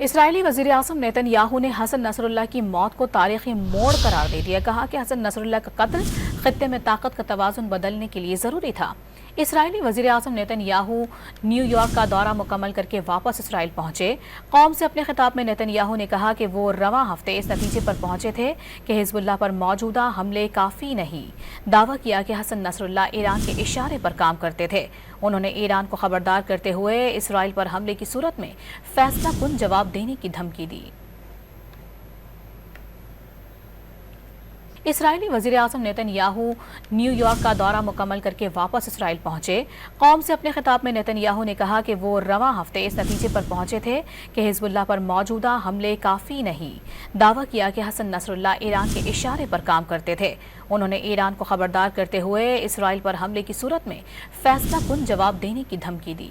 اسرائیلی وزیر اعظم نیتن یاہو نے حسن نصراللہ کی موت کو تاریخی موڑ قرار دے دیا۔ کہا کہ حسن نصراللہ کا قتل خطے میں طاقت کا توازن بدلنے کے لیے ضروری تھا۔ اسرائیلی وزیر اعظم نیتن یاہو نیو یارک کا دورہ مکمل کر کے واپس اسرائیل پہنچے۔ قوم سے اپنے خطاب میں نیتن یاہو نے کہا کہ وہ رواں ہفتے اس نتیجے پر پہنچے تھے کہ حزب اللہ پر موجودہ حملے کافی نہیں۔ دعویٰ کیا کہ حسن نصراللہ ایران کے اشارے پر کام کرتے تھے۔ انہوں نے ایران کو خبردار کرتے ہوئے اسرائیل پر حملے کی صورت میں فیصلہ کن جواب دینے کی دھمکی دی۔ اسرائیلی وزیر اعظم نیتن یاہو نیو یارک کا دورہ مکمل کر کے واپس اسرائیل پہنچے۔ قوم سے اپنے خطاب میں نیتن یاہو نے کہا کہ وہ رواں ہفتے اس نتیجے پر پہنچے تھے کہ حزب اللہ پر موجودہ حملے کافی نہیں۔ دعویٰ کیا کہ حسن نصراللہ ایران کے اشارے پر کام کرتے تھے۔ انہوں نے ایران کو خبردار کرتے ہوئے اسرائیل پر حملے کی صورت میں فیصلہ کن جواب دینے کی دھمکی دی۔